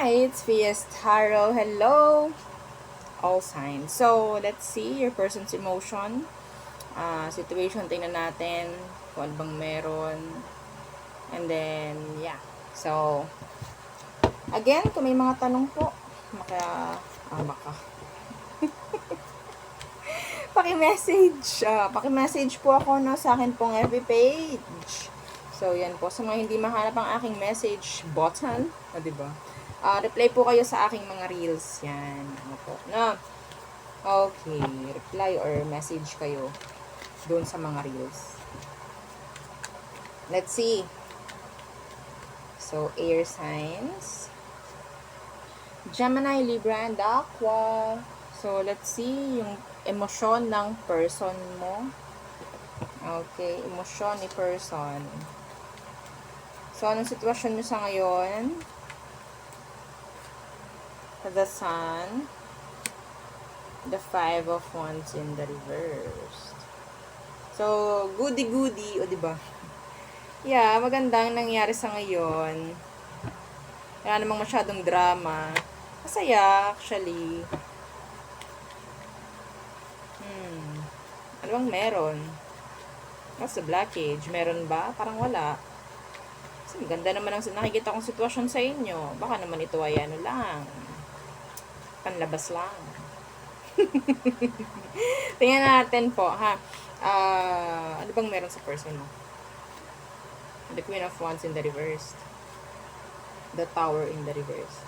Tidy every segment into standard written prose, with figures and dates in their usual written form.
Hi, it's Fiestaro. Hello, all signs. So, let's see your person's emotion. Situation, tingnan natin kung ano bang meron. And then, yeah. So, again, kung may mga tanong po, baka, paki-message. Paki-message po ako no, sa akin pong FB page. So, yan po. Sa mga hindi mahanap ang aking message button, diba? Reply po kayo sa aking mga reels. Yan. Ano po. No. Okay. Reply or message kayo doon sa mga reels. Let's see. So, air signs. Gemini, Libra, and Aqua. So, let's see yung emosyon ng person mo. Okay. Emosyon ni person. So, anong sitwasyon nyo sa ngayon? The Sun. The Five of Wands in the reverse. So, goody-goody, o diba? Yeah, magandang nangyari sa ngayon. Wala namang masyadong drama. Masaya, actually. Ano bang meron? What's the blockage? Meron ba? Parang wala. Kasi maganda naman ang nakikita kong sitwasyon sa inyo. Baka naman ito ay ano lang. Panlabas lang. Tingnan natin po, ha? Ano bang meron sa person mo? The Queen of Wands in the reverse. The Tower in the reverse.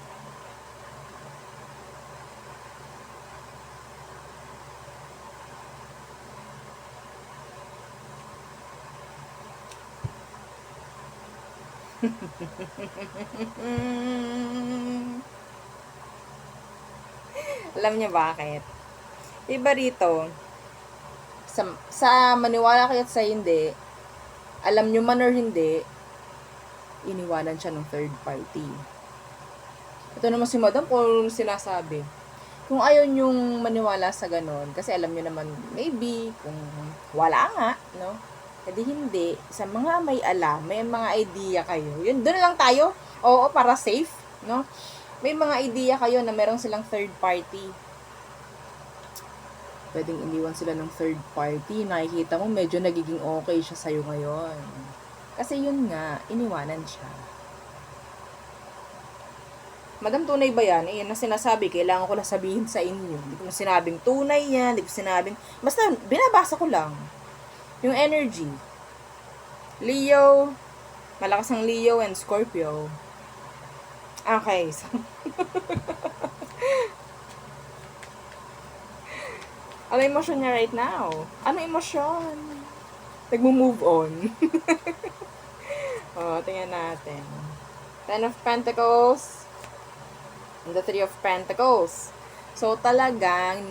Alam niyo bakit? Diba rito, sa maniwala kayo at sa hindi, alam nyo man or hindi, iniwanan siya ng third party. Ito naman si Madam kung sinasabi. Kung ayaw nyong maniwala sa ganon, kasi alam nyo naman, maybe, kung wala nga, no? Hindi hindi. Sa mga may alam, may mga idea kayo. Yun, doon lang tayo. Oo, para safe, no? May mga idea kayo na meron silang third party. Pwedeng iniwan sila ng third party. Nakikita mo, medyo nagiging okay siya sa'yo ngayon. Kasi yun nga, iniwanan siya. Madam, tunay ba yan? Yan na sinasabi. Kailangan ko na sabihin sa inyo. Hindi ko na sinabing tunay yan. Hindi ko sinabing... Basta, binabasa ko lang. Yung energy. Leo. Malakas ang Leo and Scorpio. Okay. So, ano emosyon niya right now? Ano emosyon? Nagmo-move on. Tingnan natin. Ten of Pentacles. And the Three of Pentacles. So, talagang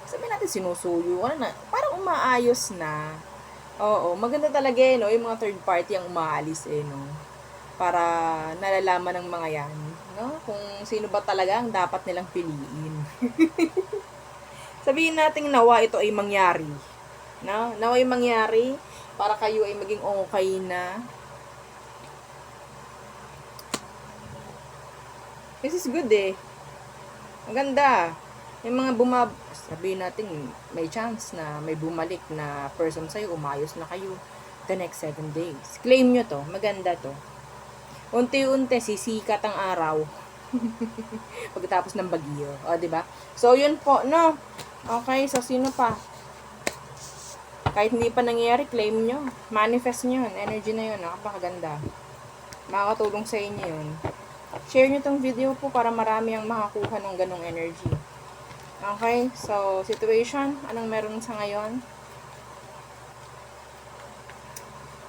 sabihin natin sinusuyo. Ano na, parang umaayos na. Oo, maganda talaga no? Yung mga third party ang umaalis no? Para nalalaman ng mga yan, no? Kung sino ba talaga ang dapat nilang piliin. Sabihin natin nawa ito ay mangyari. No? Nawa ay mangyari para kayo ay maging okay na. This is good Maganda. Yung mga sabihin natin, may chance na may bumalik na person sa'yo, umayos na kayo the next 7 days. Claim nyo to. Maganda to. Unti-unti, sisikat ang araw. Pagkatapos ng bagyo. Diba? So, yun po, no? Okay, so sino pa? Kahit hindi pa nangyayari, claim nyo. Manifest nyo yun. Energy na yun. Napakaganda. Makakatulong sa inyo yun. Share nyo tong video po para marami ang makakuha ng ganong energy. Okay, so situation, anong meron sa ngayon?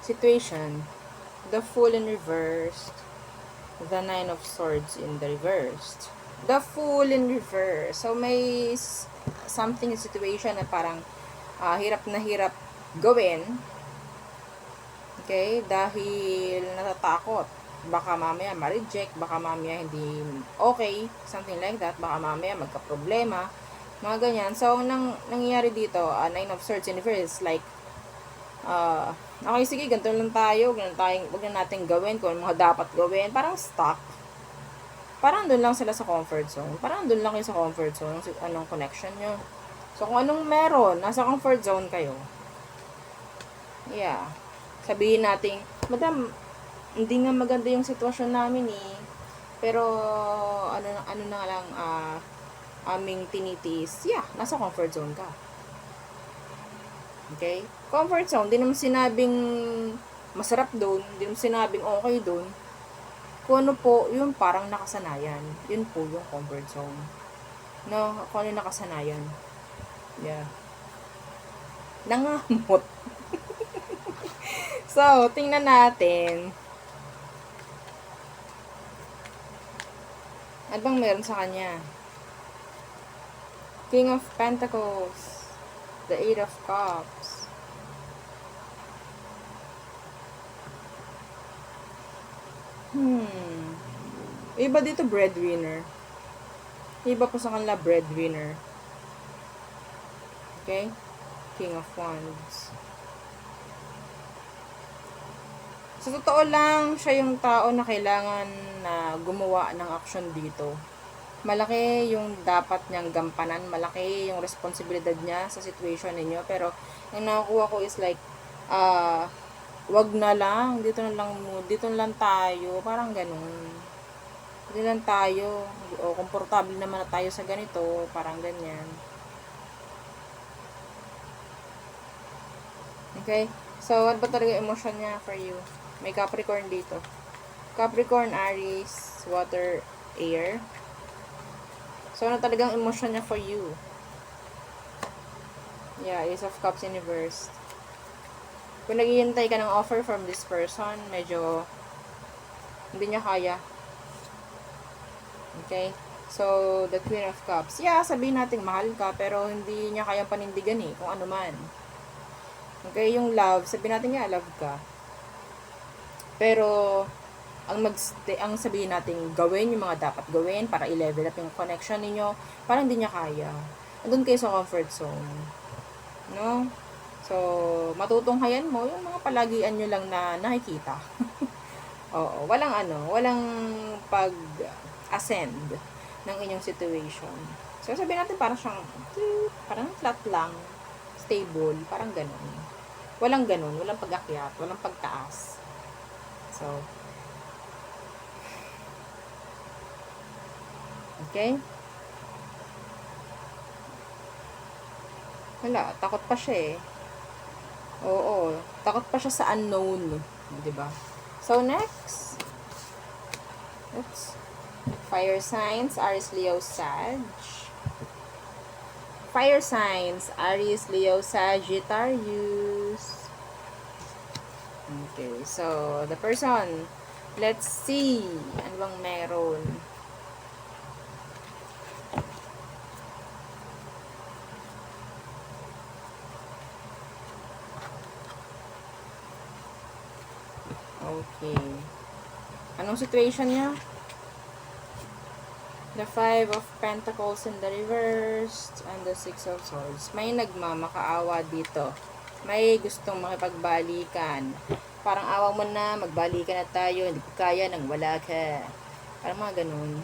Situation, the Fool in reversed, the Nine of Swords in the reversed, the Fool in reverse. So may something situation na parang hirap na hirap gawin. Okay, dahil natatakot. Baka mamaya ma-reject, baka mamaya hindi okay, something like that, baka mamaya magka-problema, mga ganyan. So, nangyayari dito, Nine of Swords in reverse, like, okay, sige, ganito lang tayo, wag na natin gawin kung ano mga dapat gawin, parang stuck. parang doon lang sila sa comfort zone. Parang doon lang kayo sa comfort zone, anong connection nyo. So, kung anong meron, nasa comfort zone kayo. Yeah. Sabihin natin, Madam, hindi nga maganda yung sitwasyon namin eh. Pero, ano na lang, aming tinitiis. Yeah, nasa comfort zone ka. Okay? Comfort zone, di naman sinabing masarap doon, di naman sinabing okay doon. Kung ano po, yun parang nakasanayan. Yun po yung comfort zone. No, kung ano yung nakasanayan. Yeah. Nangamot. So, tingnan natin. Ano bang meron sa kanya? King of Pentacles. The Eight of Cups. Iba dito breadwinner. Iba po sa kanila breadwinner. Okay? King of Wands. Sa totoo lang, siya yung tao na kailangan na gumawa ng action dito. Malaki yung dapat niyang gampanan, malaki yung responsibilidad niya sa situation ninyo, pero yung nakukuha ko is like, wag na lang, dito na lang tayo, parang ganun. Dito lang tayo, o komportable naman na tayo sa ganito, parang ganyan. Okay? So, ano ba talaga emotion niya for you? May Capricorn dito. Capricorn, Aries, Water, Air. So, ano talagang emotion niya for you? Yeah, Ace of Cups in reverse. Kung naghihintay ka ng offer from this person, medyo hindi niya kaya. Okay? So, the Queen of Cups. Yeah, sabihin natin mahal ka, pero hindi niya kayang panindigan eh, kung ano man. Okay, yung love, sabihin natin nga, love ka. Pero, ang sabihin natin, gawin yung mga dapat gawin para i-level up yung connection ninyo, parang hindi niya kaya. Andun kayo sa comfort zone. No? So, matutunghayan mo yung mga palagian nyo lang na nakikita. Oo, walang pag-ascend ng inyong situation. So, sabihin natin parang flat lang, stable, parang ganun. Walang ganun, walang pag-akyat, walang pagtaas. So, okay? Wala, takot pa siya eh. Oo, takot pa siya sa unknown, 'di ba? So next, oops. Fire signs, Aries, Leo, Sag. Fire signs, Aries, Leo, Sagittarius. Okay, so the person, let's see ano bang meron. Okay. Anong situation niya? The Five of Pentacles in the reverse and the Six of Swords. May nagmamakaawa dito. May gustong makipagbalikan. Parang awa mo na, magbalikan na tayo. Hindi ko kaya nang wala ka. Parang mga ganun.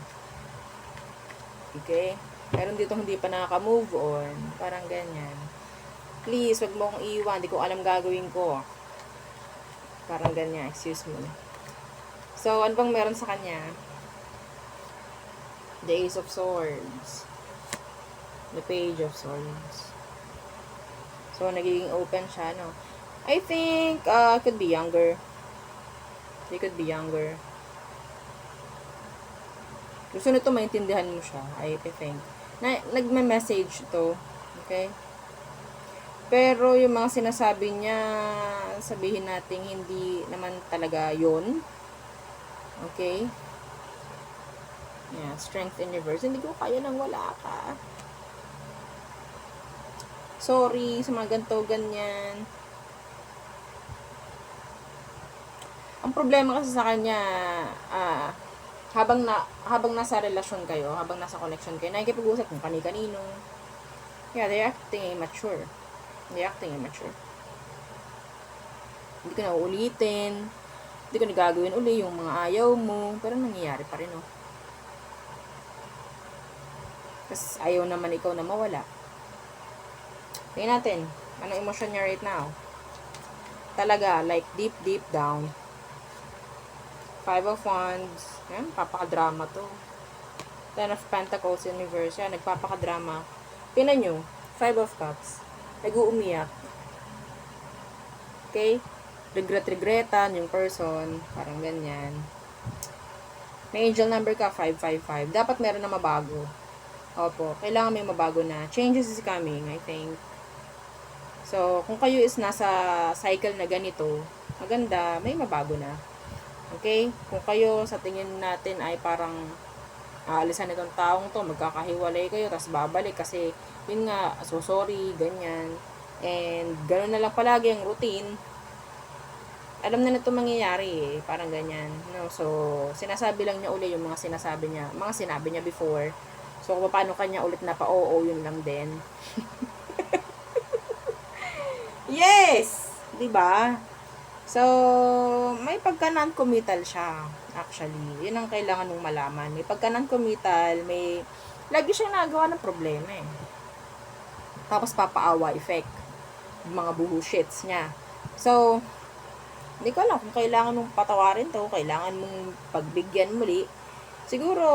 Okay? Meron dito hindi pa nakaka-move on. Parang ganyan. Please, wag mo akong iwan. Hindi ko alam gagawin ko. Parang ganyan. Excuse me. So, ano bang meron sa kanya? The Ace of Swords. The Page of Swords. So, nagiging open siya, no? I think, could be younger. They could be younger. Gusto nito maintindihan mo siya, I think. Nagme-message to. Okay? Pero, yung mga sinasabi niya, sabihin natin, hindi naman talaga yun. Okay? Yeah, strength in reverse. Hindi ko kaya nang wala ka. Sorry sa mga ganito, ganyan. Ang problema kasi sa kanya, habang nasa relasyon kayo, habang nasa connection kayo, nakikipag-usap kung kani-kanino. Yeah, they're acting immature. They're acting immature. Hindi ko na uulitin. Hindi ko na gagawin uli yung mga ayaw mo. Pero nangyayari pa rin, oh. Kasi ayaw naman ikaw na mawala. Tingnan natin. Anong emotion niya right now? Talaga, like, deep, deep down. Five of Wands. Yan, papakadrama to. Ten of Pentacles in reverse. Yan, nagpapakadrama. Tingnan nyo. Five of Cups. Nag-uumiyak. Okay? Regret-regretan yung person. Parang ganyan. May angel number ka, 555. Dapat meron na mabago. Opo, kailangan may mabago na. Changes is coming, I think. So, kung kayo is nasa cycle na ganito, maganda, may mabago na. Okay? Kung kayo sa tingin natin ay parang aalisan itong taong to, magkakahiwalay kayo, tapos babalik kasi, yun nga, so sorry, ganyan. And, gano'n na lang palagi ang routine. Alam na ito mangyayari eh, parang ganyan. No? So, sinasabi lang niya uli yung mga sinasabi niya before. So, kung paano kanya ulit na pa-oo, yun lang din. Yes! 'Di ba? So, may pagka non-committal siya, actually. Yun ang kailangan mong malaman. May pagka non-committal, lagi siyang nagawa ng problema eh. Tapos papaawa effect. Mga bullshits niya. So, hindi ko alam kung kailangan mong patawarin to, kailangan mong pagbigyan muli. Siguro,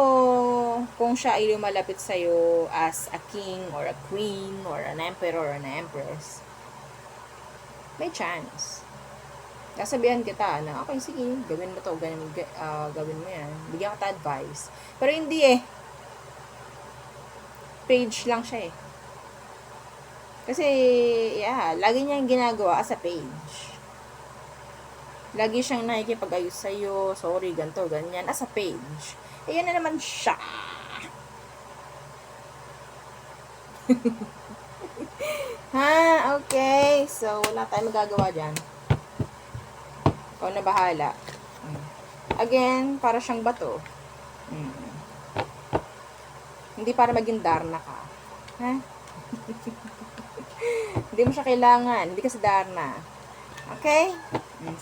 kung siya ay lumalapit sa'yo as a king or a queen or an emperor or an empress, may chance. Kasabihan kita na, okay, sige, gawin mo to, gawin mo yan. Bigyan kita advice. Pero hindi eh. Page lang siya eh. Kasi, yeah, lagi niya yung ginagawa as a page. Lagi siyang nakikipag-ayos sa'yo, sorry, ganito, ganyan, as a page. Ayan na naman siya. Ha, okay. So, wala tayong magagawa dyan. Ikaw na bahala. Again, para siyang bato. Hindi para maging Darna ka. Ha? Hindi mo siya kailangan. Hindi ka si Darna. Okay?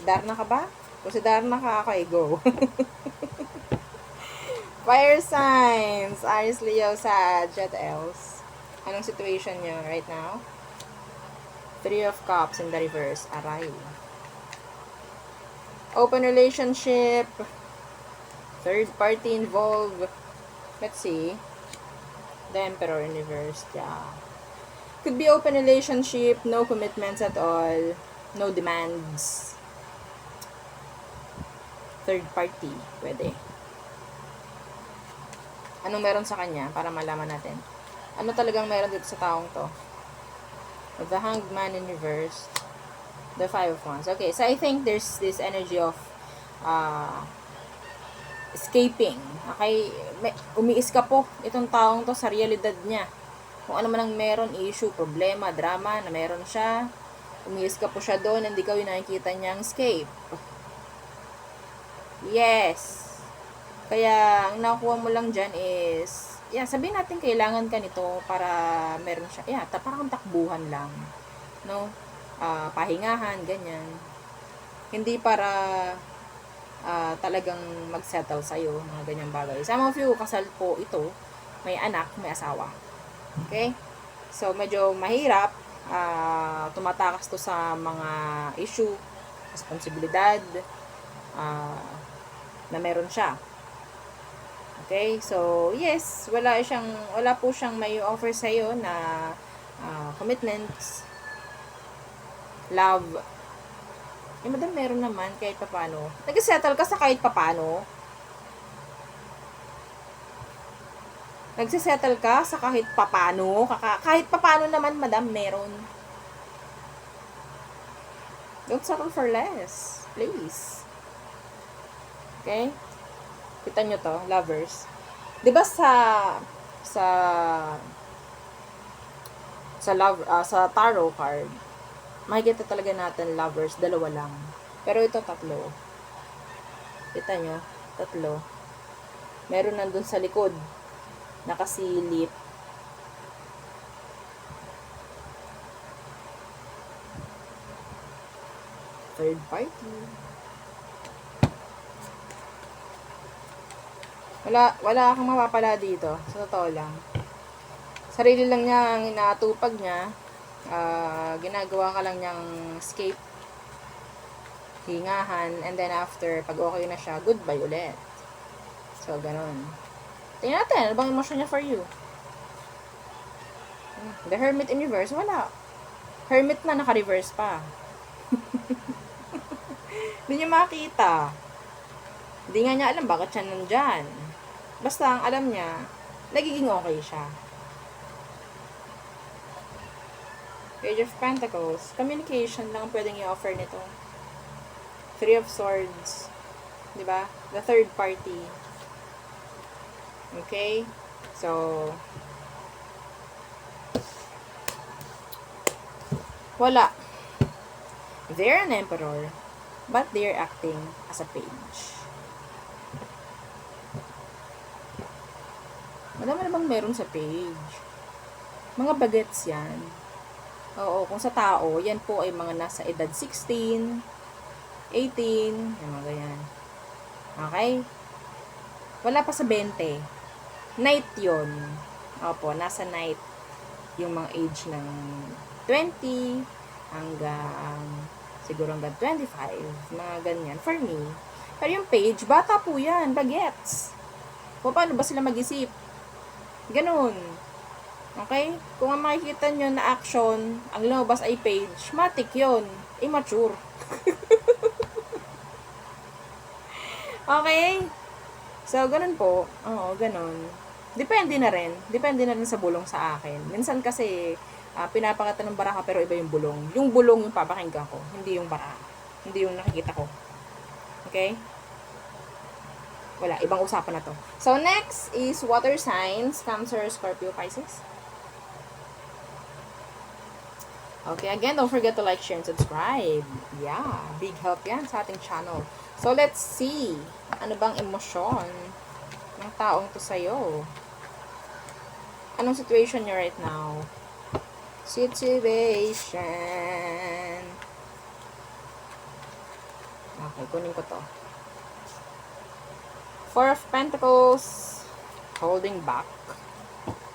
Si Darna ka ba? Kung si Darna ka, okay, go. Fire signs. Aries, Leo, Sag, what else? Anong situation niyo right now? Three of Cups in the reverse. Aray. Open relationship. Third party involved. Let's see. The Emperor in reverse. Yeah. Could be open relationship. No commitments at all. No demands. Third party. Pwede. Anong meron sa kanya para malaman natin? Ano talagang meron dito sa taong to? The Hanged Man in reverse. The Five of Wands. Okay, so I think there's this energy of escaping. Okay, umiiskapo itong taong to sa realidad niya. Kung ano man ang meron, issue, problema, drama na meron siya, umiiskapo siya doon, hindi ka yung nakikita niyang escape. Yes. Kaya, ang nakuha mo lang dyan is, sabihin natin kailangan ka nito para meron siya. Parang takbuhan lang. No? Pahingahan, ganyan. Hindi para talagang mag-settle sa'yo, mga ganyang bagay. Some of you, kasal po ito, may anak, may asawa. Okay? So, medyo mahirap. Tumatakas to sa mga issue, responsibilidad, na meron siya. Okay? So, yes, wala po siyang may offer sa'yo na commitments, love. Madam, meron naman kahit papano. Nag-settle ka sa kahit papano. Nagsisettle ka sa kahit papano. Kahit papano naman, madam, meron. Don't settle for less. Please. Okay? Kita nyo to, lovers. Diba sa tarot card, makikita talaga natin lovers, dalawa lang. Pero ito, tatlo. Kita nyo, tatlo. Meron nandun sa likod, nakasilip. Third party. Wala akong mapapala dito. Sa totoo lang. Sarili lang niya ang inaatupag niya. Ginagawa ka lang niyang escape, hingahan, and then after, pag okay na siya, goodbye ulit. So, ganun. Tingnan natin, ano bang emotion niya for you? The Hermit in reverse, wala. Hermit na, naka-reverse pa. Hindi niya makita. Hindi nga niya alam bakit siya nandyan. Basta, ang alam niya, nagiging okay siya. Page of Pentacles, communication lang pwedeng i-offer nito. Three of Swords, diba? The third party. Okay? So, wala. They're an emperor, but they're acting as a page. Madami na bang meron sa page? Mga bagets yan. Oo, kung sa tao, yan po ay mga nasa edad 16, 18, yung mga ganyan. Okay? Wala pa sa 20. Night yun. Opo, nasa night yung mga age ng 20 hanggang siguro hanggang 25. Mga ganyan. For me. Pero yung page, bata po yan. Bagets. O paano ba sila mag-isip? Ganun. Okay? Kung ang makikita nyo na action, ang lumabas ay page, matik yun. Immature. Okay? So, ganun po. Oo, ganun. Depende na rin. Depende na rin sa bulong sa akin. Minsan kasi, pinapakita ng baraha pero iba yung bulong. Yung bulong yung papakinggan ko, hindi yung baraha. Hindi yung nakikita ko. Okay? Wala, ibang usapan na to. So, next is water signs, Cancer, Scorpio, Pisces. Okay, again, don't forget to like, share, and subscribe. Yeah, big help yan sa ating channel. So, let's see. Ano bang emosyon ng taong to sa'yo? Anong situation nyo right now? Situation. Okay, kunin ko to. Four of Pentacles. Holding back.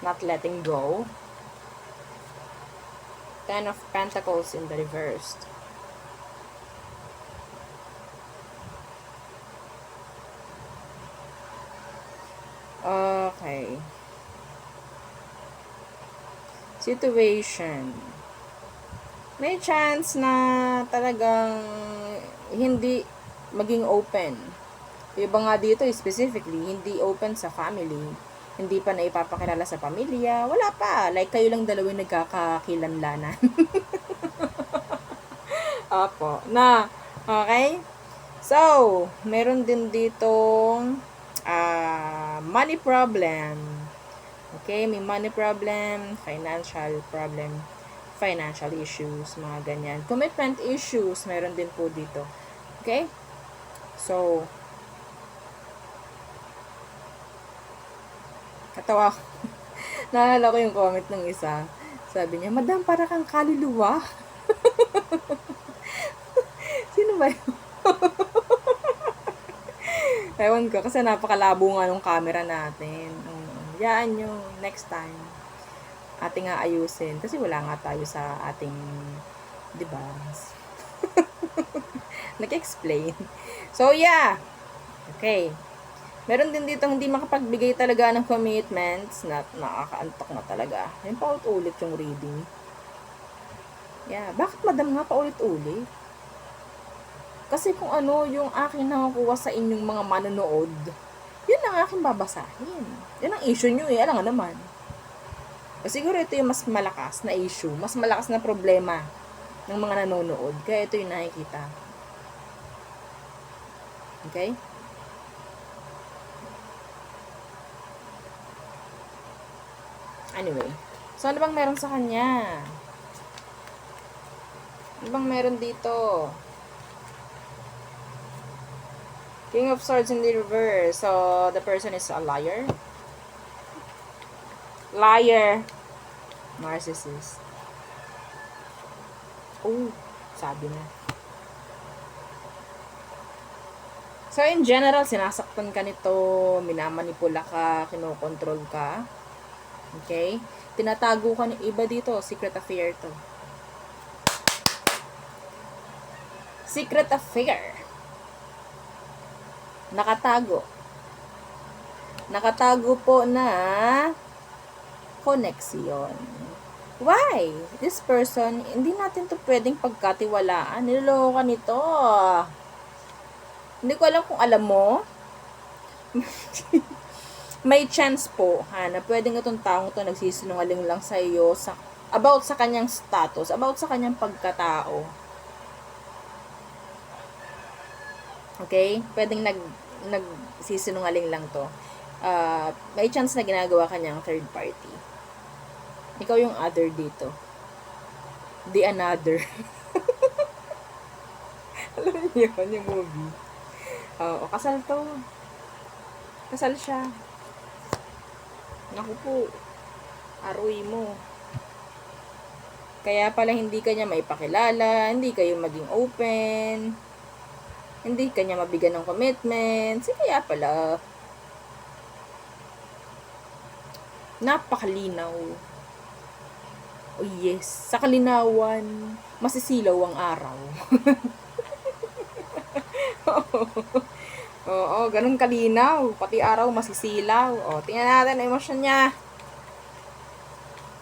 Not letting go. Ten of Pentacles in the reversed. Okay. Situation. May chance na talagang hindi maging open. Yung iba nga dito, specifically, hindi open sa family. Hindi pa na ipapakilala sa pamilya. Wala pa. Like, kayo lang dalawin nagkakakilanlanan. Opo. Na, okay? So, meron din ditong money problem. Okay? May money problem, financial problem, financial issues, mga ganyan. Commitment issues, meron din po dito. Okay? So, katawa ko. Naalala ko yung comment ng isa. Sabi niya, Madam, para kang kaluluwa. Sino ba yun? Ewan ko, kasi napakalabo nga nung camera natin. Yaan nyo, next time. Ating nga ayusin. Kasi wala nga tayo sa ating, di ba? Nag-explain. So, yeah. Okay. Meron din dito hindi makapagbigay talaga ng commitments na nakakaantok na talaga. Yan pa ulit yung reading. Yeah. Bakit madam nga pa ulit-ulit? Kasi kung ano yung akin nakukuha sa inyong mga manonood, yun ang aking babasahin. Yan ang issue nyo eh. Alam nga naman. Siguro ito yung mas malakas na issue. Mas malakas na problema ng mga nanonood. Kaya ito yung nakikita. Okay? Anyway. So, ano bang meron sa kanya? Ano bang meron dito? King of Swords in the reverse. So, the person is a liar. Liar. Narcissist. Oh, sabi na. So, in general, sinasaktan ka nito, minamanipula ka, kinokontrol ka. Okay? Tinatago ka ng iba dito. Secret affair to. Secret affair. Nakatago. Nakatago po na koneksyon. Why? This person, hindi natin to pwedeng pagkatiwalaan. Niloloko ka nito. Hindi ko alam kung alam mo. May chance po, na pwedeng itong taong to nagsisinungaling lang sa iyo about sa kanyang status, about sa kanyang pagkatao. Okay? Pwedeng nagsisinungaling lang to. May chance na ginagawa kanyang third party. Ikaw yung other dito. The another. Alam niyo yun, yung movie. Kasal to. Kasal siya. Naku po. Aroy mo. Kaya pala hindi kanya maipakilala, hindi kayo maging open, hindi kanya mabigyan ng commitment. Kaya pala napakalinaw. Oh yes, sa kalinawan, masisilaw ang araw. Oo, ganun kalinaw. Pati araw masisilaw. Tingnan natin ang emosyon niya.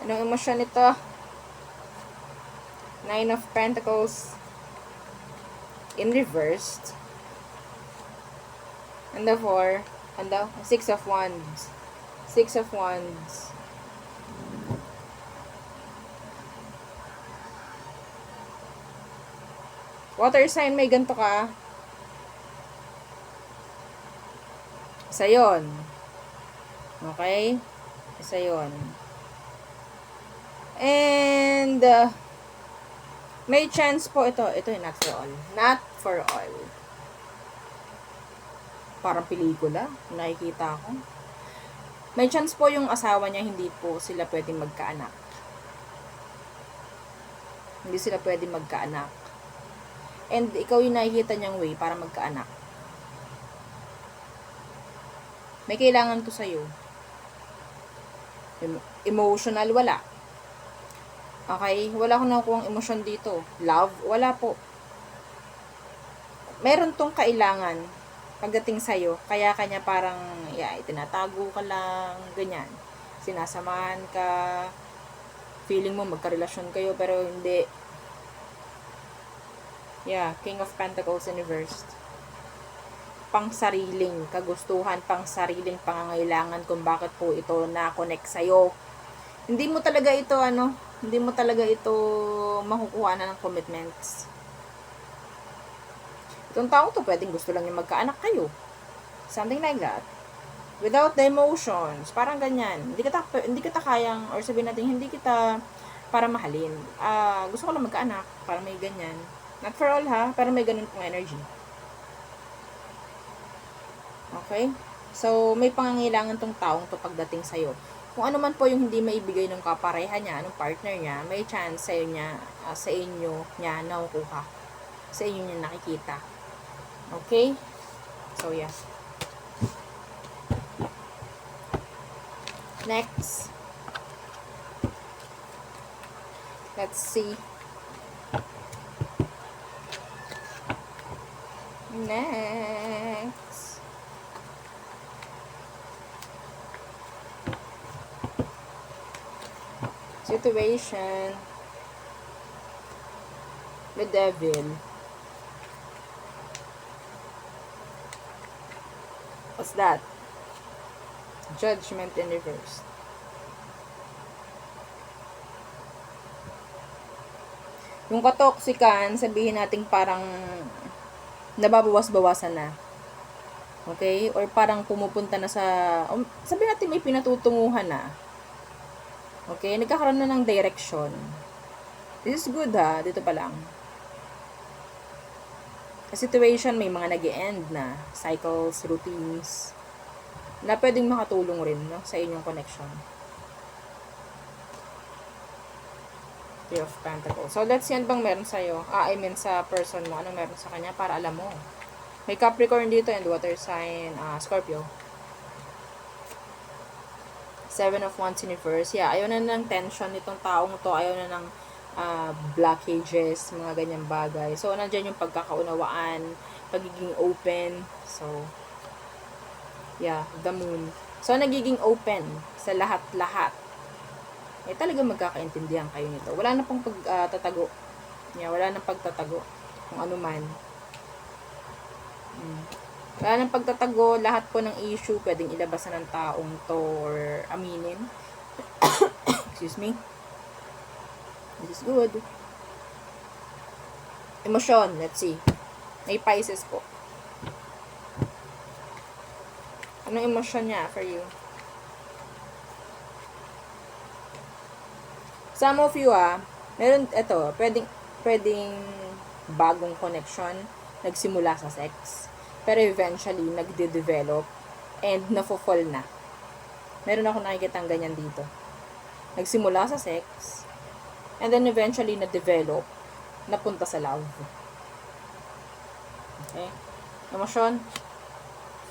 Anong emosyon nito? Nine of Pentacles in reversed. And the 4, and the 6 of Wands. 6 of Wands. Water sign, may ganito ka. Isa yun. Okay? Isa yun. And, may chance po ito. Ito yung not for all. Not for all. Parang pelikula. Nakikita ko. May chance po yung asawa niya, hindi po sila pwedeng magkaanak. Hindi sila pwedeng magkaanak. And ikaw yung nakikita niyang way para magkaanak. May kailangan to sa'yo. Emotional, wala. Okay? Wala akong nakukuhang emosyon dito. Love, wala po. Meron tong kailangan pagdating sa'yo. Kaya kanya parang, itinatago ka lang, ganyan. Sinasamahan ka. Feeling mo magkarelasyon kayo, pero hindi. King of Pentacles in reversed. Pang sariling kagustuhan, pang sariling pangangailangan kung bakit po ito na-connect sa'yo. Hindi mo talaga ito, hindi mo talaga ito makukuha na ng commitments. Itong tao to, pwedeng gusto lang niya magkaanak kayo. Something like that. Without the emotions. Parang ganyan. Hindi kita kayang, or sabihin natin, hindi kita para mahalin. Gusto ko lang magkaanak. Para may ganyan. Not for all pero may ganun pong energy. Okay? So, may pangangailangan tong taong to pagdating sa'yo. Kung ano man po yung hindi maibigay ng kapareha niya, ng partner niya, may chance sa inyo niya nakukuha. Sa inyo niya nakikita. Okay? So, yeah. Next. Let's see. Next. Situation. The devil. What's that? Judgment in reverse. Yung katoksikan, sabihin natin parang nababawas-bawasan na. Okay? Or parang pumupunta na sa, sabihin natin may pinatutunguhan na. Okay? Nagkakaroon na ng direction. This is good dito pa lang. Sa situation, may mga nag-e-end na. Cycles, routines, na pwedeng makatulong rin sa inyong connection. Three of Pentacles. So, let's see ano bang meron sa'yo. I mean, sa person mo. Anong meron sa kanya para alam mo. May Capricorn dito and water sign, Scorpio. Seven of Wands in reverse. Yeah, ayaw na ng tension nitong taong to. Ayaw na ng blockages, mga ganyang bagay. So, nandyan yung pagkakaunawaan, pagiging open. So, yeah, the moon. So, nagiging open sa lahat-lahat. Eh, talaga magkakaintindihan kayo nito. Wala na pong pagtatago. Yeah, wala nang pagtatago. Kung ano man. Wala nang pagtatago. Lahat po ng issue, pwedeng ilabas na ng taong to or aminin. Excuse me. This is good. Emosyon, let's see. May Pisces po. Anong emosyon niya for you? Some of you, meron, pwedeng bagong connection, nagsimula sa sex, pero eventually, nagde-develop, and nafo-fall na. Meron ako nakikita ang ganyan dito. Nagsimula sa sex, and then eventually, na-develop, napunta sa love. Okay? Emosyon,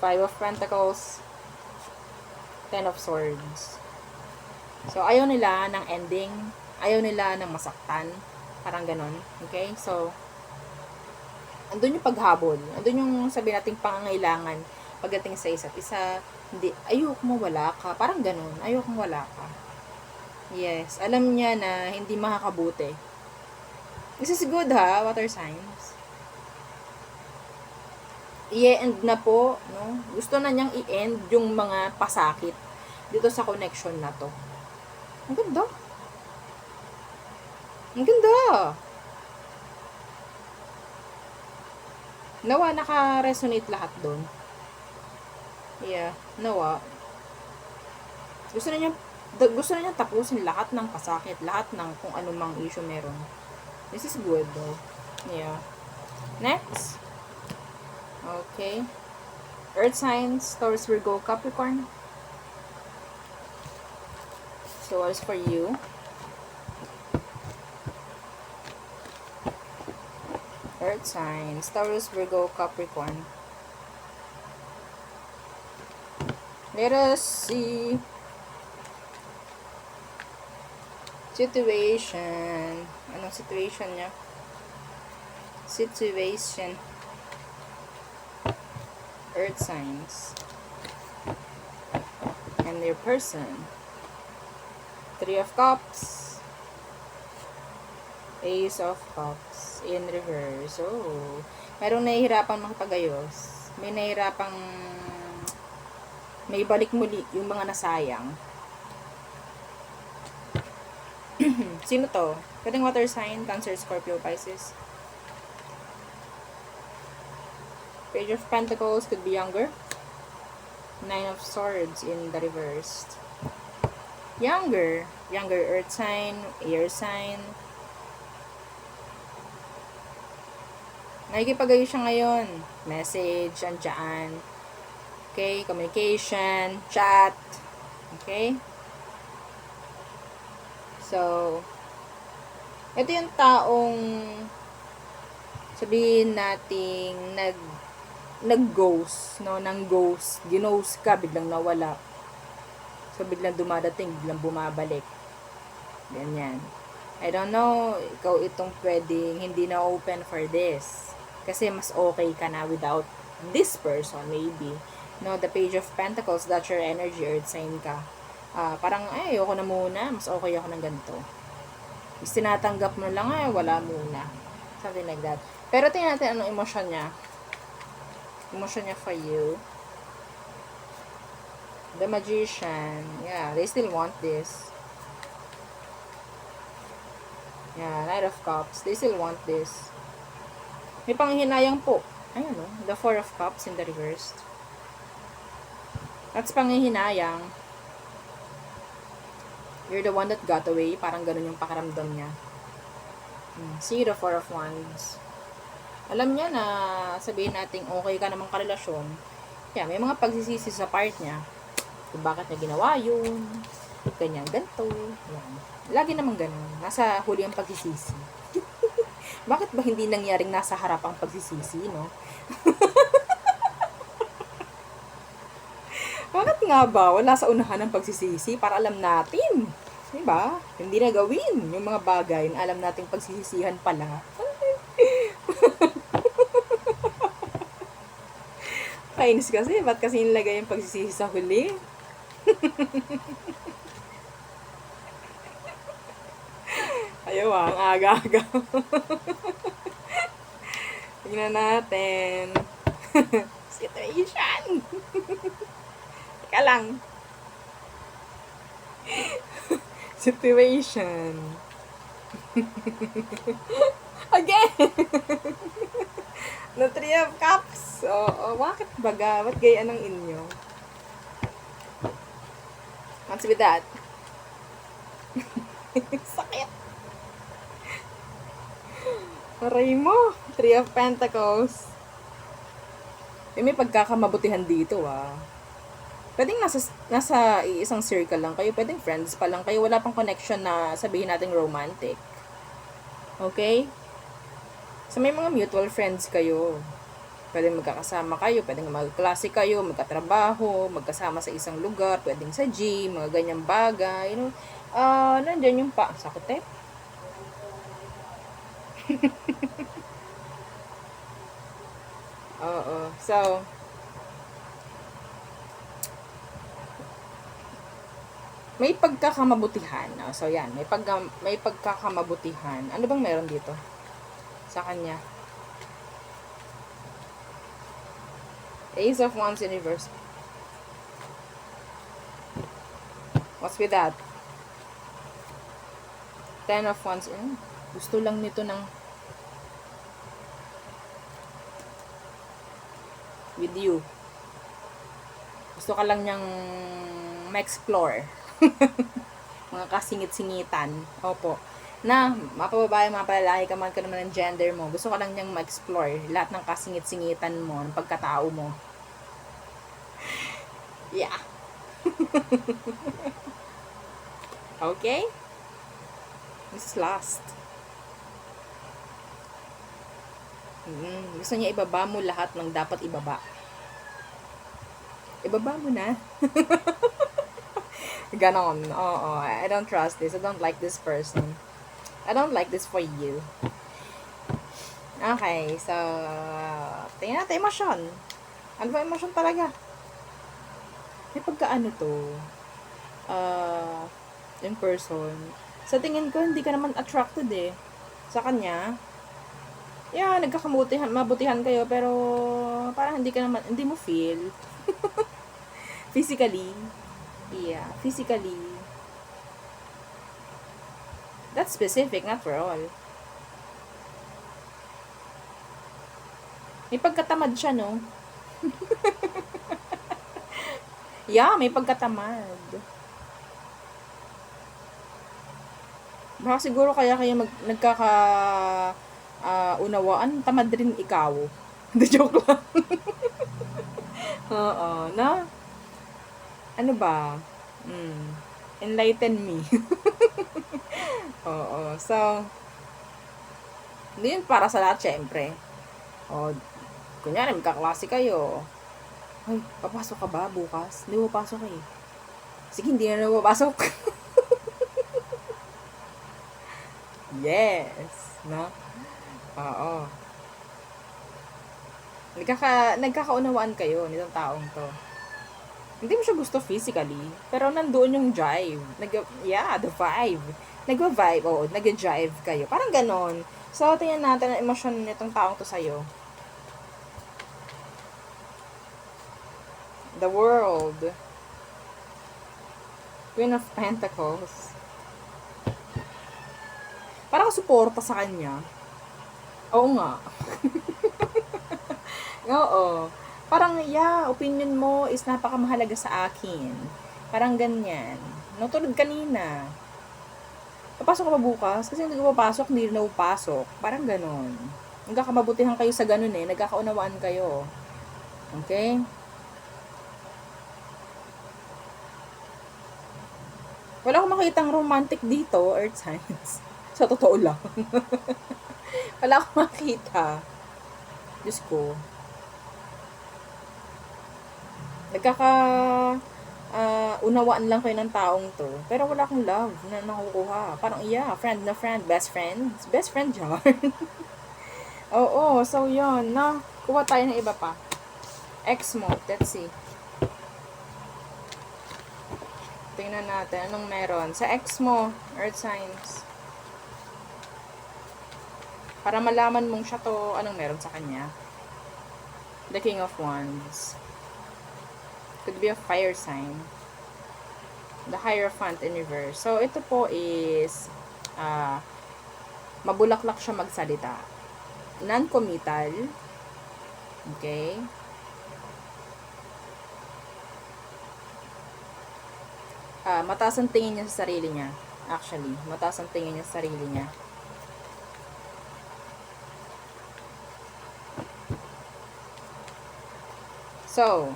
5 of Pentacles, 10 of Swords. So, ayaw nila ng ending. Ayaw nila ng masaktan. Parang ganon. Okay? So, andun yung paghabol. Andun yung sabi nating pangangailangan pagdating sa isa't isa. Hindi, ayok mo wala ka. Parang ganon. Ayok mo wala ka. Yes. Alam niya na hindi makakabuti. This is good water signs. I-end na po. No? Gusto na niyang i-end yung mga pasakit dito sa connection na to. Ang ganda. Ang ganda. Nawa, naka-resonate lahat doon. Yeah, nawa. Gusto na niya tapusin lahat ng pasakit, lahat ng kung anumang issue meron. This is good though. Yeah. Next. Okay. Earth signs, Taurus, Virgo, Capricorn. So, what is for you? Earth signs, Taurus, Virgo, Capricorn. Let us see. Situation. Anong situation niya? Situation. Earth signs. And their person. 3 of Cups. Ace of Cups. In reverse. Oh. Merong nahihirapang makipagayos. May nahihirapang may balik muli yung mga nasayang. Sino to? Pwedeng water sign, Cancer, Scorpio, Pisces. Page of Pentacles could be younger. 9 of Swords in the reversed. Younger earth sign, air sign. Nakikipag-ayos siya ngayon. Message, andyan. Okay, communication, chat. Okay? So, ito yung taong sabihin nating nag-ghost, no? Nang ghost. Ginose ka, biglang nawala. So, biglang dumadating, biglang bumabalik. Ganyan. I don't know, ikaw itong pwedeng hindi na open for this. Kasi mas okay ka na without this person, maybe. No, the Page of Pentacles, that's your energy, earth sign ka. Parang, ayoko na muna, mas okay ako ng ganito. Is tinatanggap mo lang, wala muna. Something like that. Pero tingnan natin anong emosyon niya. Emosyon niya for you. The Magician. Yeah, they still want this. Yeah, Knight of Cups. They still want this. May panghihinayang po. Ayun, no? The 4 of Cups in the reversed. That's panghihinayang. You're the one that got away. Parang ganun yung pakaramdam niya. See, the 4 of Wands. Alam niya na sabihin natin okay ka namang karelasyon. Yeah, may mga pagsisisi sa part niya. Kung bakit niya ginawa yun. Ganyan, ganito. Yan. Lagi naman ganun. Nasa huli ang pagsisisi. Bakit ba hindi nangyaring nasa harap ang pagsisisi, no? Bakit nga ba, wala sa unahan ng pagsisisi para alam natin. Diba? Hindi na gawin yung mga bagay na alam nating pagsisisihan pala. Kainis kasi, ba't kasi nilagay yung pagsisisi sa huli? Ayaw ang aga-aga. Tingnan natin. Situation. Teka lang. Situation. Again. No, Three of Cups. Bakit baga? Ba't gayaan ng inyo? What's with that? Sakit. Aray mo. Three of Pentacles. May pagkakamabutihan dito, ah. Pwedeng nasa isang circle lang kayo. Pwedeng friends pa lang kayo. Wala pang connection na sabihin nating romantic. Okay? So, may mga mutual friends kayo. Pwedeng magkakasama kayo. Pwedeng magklase kayo. Magkatrabaho. Magkasama sa isang lugar. Pwedeng sa gym. Mga ganyang bagay. You know? Nandyan yung sakit eh. Oo. So, may pagkakamabutihan. So, yan. May pagkakamabutihan. Ano bang meron dito? Sa kanya. Ace of Wands in reverse. What's with that? Ten of Wands. Gusto lang nito ng with you. Gusto ka lang niyang ma-explore. Mga kasingit-singitan. Opo. Na, mapababae, mapalalaki ka man ka naman ng gender mo. Gusto ka lang niyang ma-explore lahat ng kasingit-singitan mo, ng pagkatao mo. Yeah. Okay? This is last. Gusto niya ibaba mo lahat ng dapat ibaba. Ibaba mo na. Ganon. Oo. I don't trust this. I don't like this person. I don't like this for you. Okay. So, tingnan natin emosyon. Ano ba emosyon talaga? May pagkaano to. In person. Sa tingin ko, hindi ka naman attracted eh. Sa kanya. Yeah, mabutihan kayo, pero parang hindi mo feel. Physically. Yeah, physically. That's specific, not for all. May pagkatamad siya, no? Yeah, may pagkatamad. Baka siguro kaya unawaan, tamad rin ikaw. The joke lang. Oo, na? Ano ba? Enlighten me. Oo, so, hindi yun para sa lahat, syempre. Kunyari, magkaklase kayo. Ay, papasok ka ba bukas? Hindi mo pasok eh. Sige, hindi na papasok. Yes. No? Oo. Nagkakaunawaan kayo nitong taong to. Hindi mo siya gusto physically, pero nandoon yung drive. The vibe. Nagwa-vibe, nag-drive kayo. Parang ganon. So, tingnan natin ang emosyon nitong taong to sa'yo. The World. Queen of Pentacles. Parang suporta sa kanya. Oo nga. Oo. Parang, opinion mo is napakamahalaga sa akin. Parang ganyan. No, tulad kanina. Papasok ka ba bukas? Kasi hindi ko papasok, hindi na upasok. Parang ganon. Nagkakamabutihan kayo sa ganon eh. Nagkakaunawaan kayo. Okay? Wala akong makitang romantic dito, Earth Signs. Sa totoo lang. Wala akong makita. Diyos ko. unawaan lang kayo ng taong to. Pero wala akong love na nakukuha. Parang, yeah, friend na friend, best friend. Best friend jar. Oo, so yun, no? Kuha tayo ng iba pa. Ex mo, let's see. Tingnan natin, anong meron? Sa ex mo, earth signs. Para malaman mong siya to, anong meron sa kanya? The King of Wands. Could be a fire sign. The Hierophant in reverse. So, ito po is mabulaklak siya magsalita. Non-committal. Okay? Mataas ang tingin niya sa sarili niya. Actually, mataas ang tingin niya sa sarili niya. So,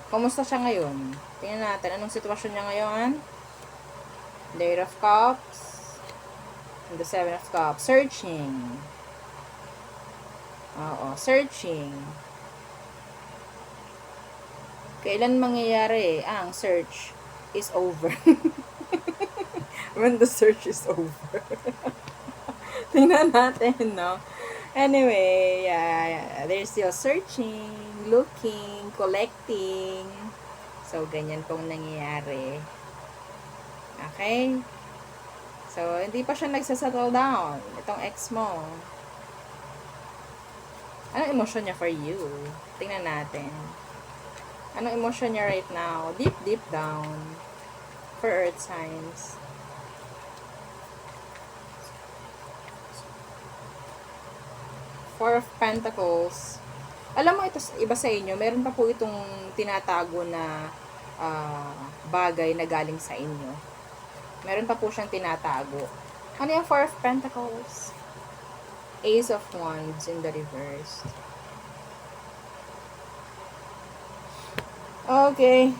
kumusta siya ngayon? Tingnan natin, anong sitwasyon niya ngayon? The Eight of Cups. And the Seven of Cups. Searching. Oo, searching. Kailan mangyayari ang search is over? When the search is over. Tingnan natin, no? Anyway, yeah, they're still searching, looking, collecting. So, ganyan pong nangyayari. Okay? So, hindi pa siya nagsasettle down. Itong ex mo. Anong emotion niya for you? Tingnan natin. Anong emotion niya right now? Deep, deep down. For earth signs. Four of Pentacles. Alam mo, ito, iba sa inyo, meron pa po itong tinatago na bagay na galing sa inyo. Meron pa po siyang tinatago. Ano yung Four of Pentacles? Ace of Wands in the reverse. Okay.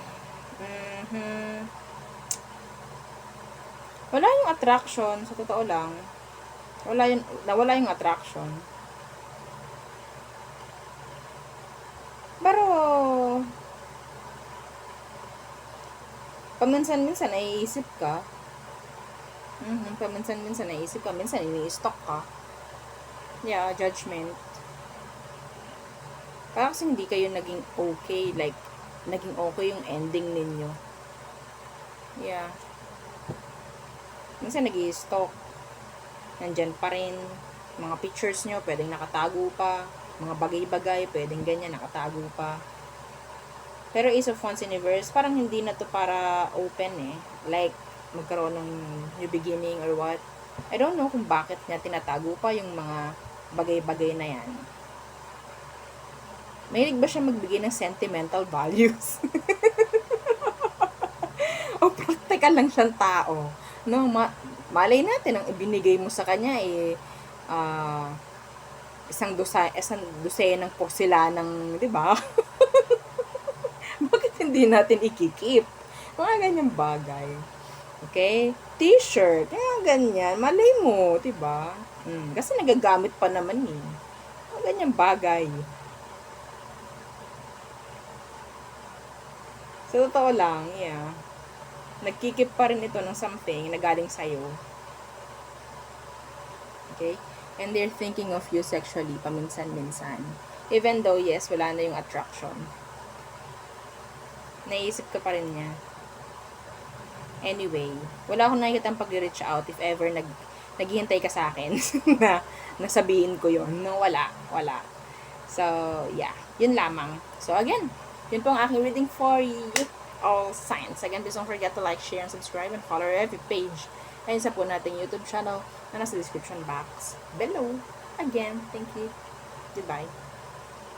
Wala yung attraction, sa totoo lang. Nawala yung attraction. Pero, paminsan-minsan naiisip ka. Paminsan-minsan naiisip ka. Minsan ini-stalk ka. Yeah, judgment. Parang kasi hindi kayo naging okay. Like, naging okay yung ending ninyo. Yeah. Minsan nag-i-stalk. Nandyan pa rin. Mga pictures nyo, pwedeng nakatago pa. Mga bagay-bagay, pwedeng ganyan, nakatago pa. Pero Ace of Wands in reverse, parang hindi na to para open eh. Like, magkaroon ng new beginning or what. I don't know kung bakit niya tinatago pa yung mga bagay-bagay na yan. Mahilig ba siya magbigay ng sentimental values? O practical lang siyang tao? No, malay natin, ang ibinigay mo sa kanya eh, isang dosenang porselanang, di ba? Bakit hindi natin ikikip? Mga ganyang bagay. Okay? T-shirt, ganyan. Malay mo, di ba? Kasi nagagamit pa naman eh. Mga ganyang bagay. Sa totoo lang, yeah. Nagkikip pa rin ito ng something na galing sa'yo. Okay? And they're thinking of you sexually paminsan-minsan. Even though, yes, wala na yung attraction. Naisip ka pa rin niya. Anyway, wala akong nakikitang pag-reach out if ever naghihintay ka sa akin na nasabihin ko yon. No, wala. So, yeah. Yun lamang. So, again, yun po ang aking reading for you. All signs. Again, please don't forget to like, share, and subscribe, and follow our every page. Ayun sa po nating YouTube channel na nasa description box below. Again, thank you. Goodbye.